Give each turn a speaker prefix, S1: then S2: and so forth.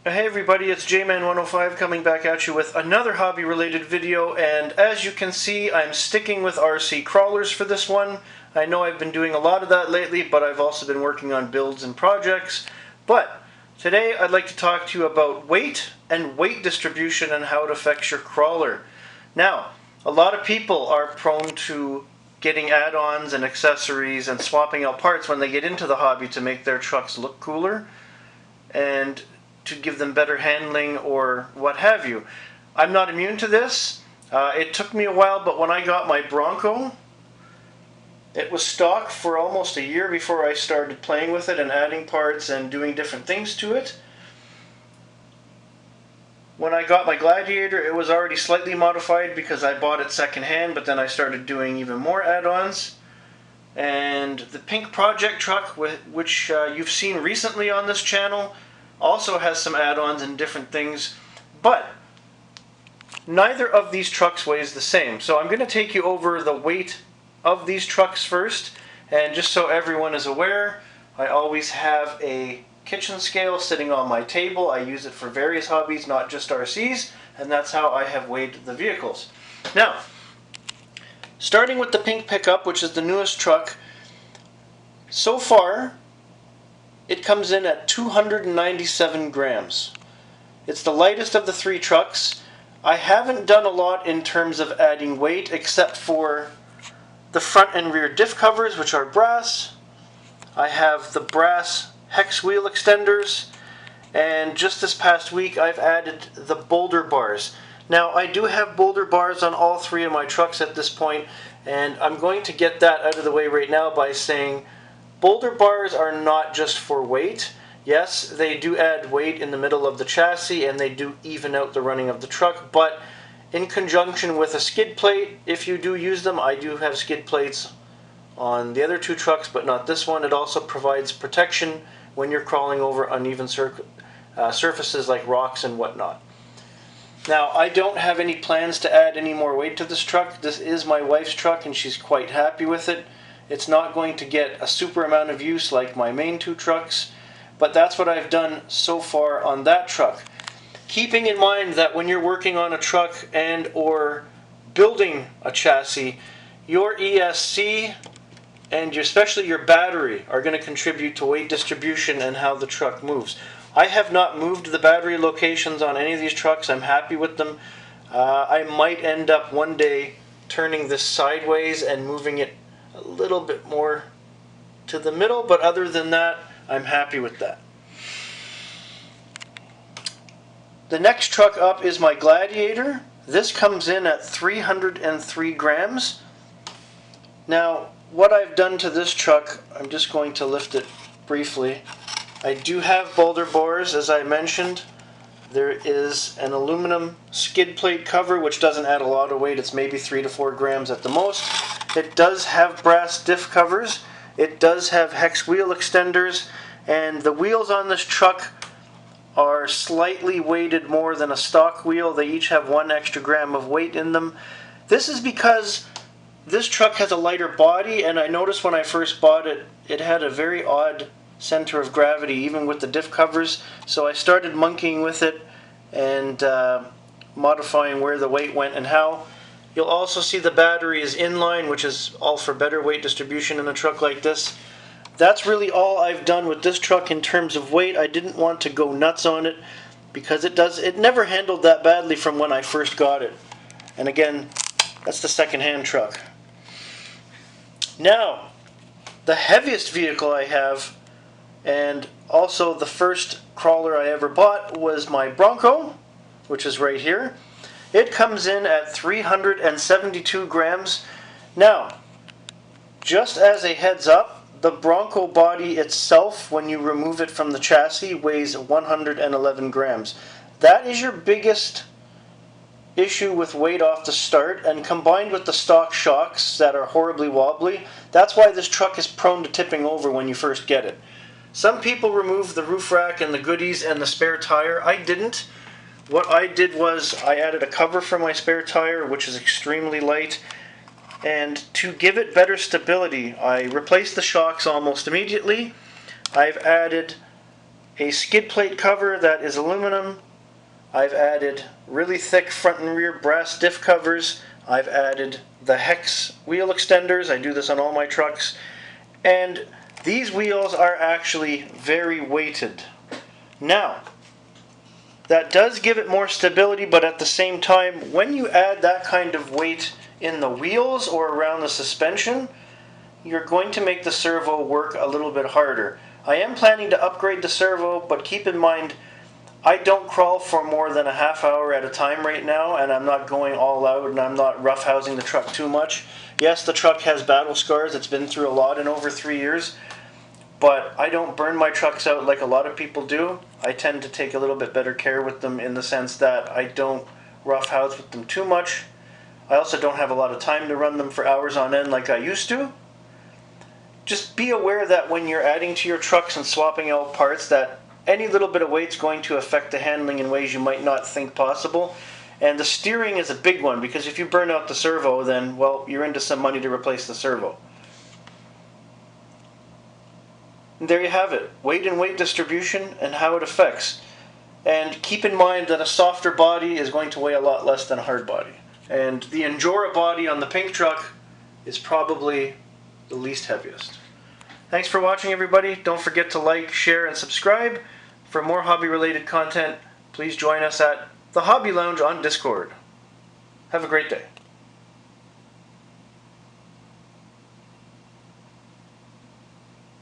S1: Hey everybody, it's JMan105 coming back at you with another hobby related video, and as you can see I'm sticking with RC crawlers for this one. I know I've been doing a lot of that lately, but I've also been working on builds and projects. But today I'd like to talk to you about weight and weight distribution and how it affects your crawler. Now, a lot of people are prone to getting add-ons and accessories and swapping out parts when they get into the hobby to make their trucks look cooler and to give them better handling or what have you. I'm not immune to this. It took me a while, but when I got my Bronco, it was stock for almost a year before I started playing with it and adding parts and doing different things to it. When I got my Gladiator, it was already slightly modified because I bought it secondhand, but then I started doing even more add-ons. And the pink project truck, which you've seen recently on this channel, also has some add-ons and different things, but neither of these trucks weighs the same. So I'm going to take you over the weight of these trucks first, and just so everyone is aware, I always have a kitchen scale sitting on my table. I use it for various hobbies, not just RCs, and that's how I have weighed the vehicles. Now, starting with the pink pickup, which is the newest truck, so far it comes in at 297 grams. It's the lightest of the three trucks. I haven't done a lot in terms of adding weight except for the front and rear diff covers, which are brass. I have the brass hex wheel extenders, and just this past week I've added the boulder bars. Now, I do have boulder bars on all three of my trucks at this point, and I'm going to get that out of the way right now by saying boulder bars are not just for weight. Yes, they do add weight in the middle of the chassis and they do even out the running of the truck, but in conjunction with a skid plate, if you do use them, I do have skid plates on the other two trucks, but not this one. It also provides protection when you're crawling over uneven surfaces like rocks and whatnot. Now, I don't have any plans to add any more weight to this truck. This is my wife's truck and she's quite happy with it. It's not going to get a super amount of use like my main two trucks, but that's what I've done so far on that truck. Keeping in mind that when you're working on a truck and or building a chassis, your ESC and especially your battery are going to contribute to weight distribution and how the truck moves. I have not moved the battery locations on any of these trucks. I'm happy with them. I might end up one day turning this sideways and moving it a little bit more to the middle, but other than that, I'm happy with that. The next truck up is my Gladiator. This comes in at 303 grams. Now, what I've done to this truck, I'm just going to lift it briefly. I do have boulder bars, as I mentioned. There is an aluminum skid plate cover, which doesn't add a lot of weight. It's maybe 3 to 4 grams at the most. It does have brass diff covers. It does have hex wheel extenders, and the wheels on this truck are slightly weighted more than a stock wheel. They each have 1 extra gram of weight in them. This is because this truck has a lighter body, and I noticed when I first bought it, it had a very odd center of gravity even with the diff covers, so I started monkeying with it and modifying where the weight went and how. You'll also see the battery is inline, which is all for better weight distribution in a truck like this. That's really all I've done with this truck in terms of weight. I didn't want to go nuts on it because it never handled that badly from when I first got it. And again, that's the second-hand truck. Now, the heaviest vehicle I have, and also the first crawler I ever bought, was my Bronco, which is right here. It comes in at 372 grams. Now, just as a heads up, the Bronco body itself, when you remove it from the chassis, weighs 111 grams. That is your biggest issue with weight off the start, and combined with the stock shocks that are horribly wobbly, that's why this truck is prone to tipping over when you first get it. Some people remove the roof rack and the goodies and the spare tire. I didn't. What I did was I added a cover for my spare tire, which is extremely light, and to give it better stability, I replaced the shocks almost immediately. I've added a skid plate cover that is aluminum. I've added really thick front and rear brass diff covers. I've added the hex wheel extenders. I do this on all my trucks. And these wheels are actually very weighted. Now, that does give it more stability, but at the same time, when you add that kind of weight in the wheels or around the suspension, you're going to make the servo work a little bit harder. I am planning to upgrade the servo, but keep in mind, I don't crawl for more than a half hour at a time right now, and I'm not going all out, and I'm not roughhousing the truck too much. Yes, the truck has battle scars. It's been through a lot in over 3 years, but I don't burn my trucks out like a lot of people do. I tend to take a little bit better care with them in the sense that I don't roughhouse with them too much. I also don't have a lot of time to run them for hours on end like I used to. Just be aware that when you're adding to your trucks and swapping out parts, that any little bit of weight's going to affect the handling in ways you might not think possible. And the steering is a big one, because if you burn out the servo, then, well, you're into some money to replace the servo. And there you have it, weight and weight distribution and how it affects. And keep in mind that a softer body is going to weigh a lot less than a hard body. And the Endura body on the pink truck is probably the least heaviest. Thanks for watching, everybody. Don't forget to like, share, and subscribe. For more hobby-related content, please join us at the Hobby Lounge on Discord. Have a great day.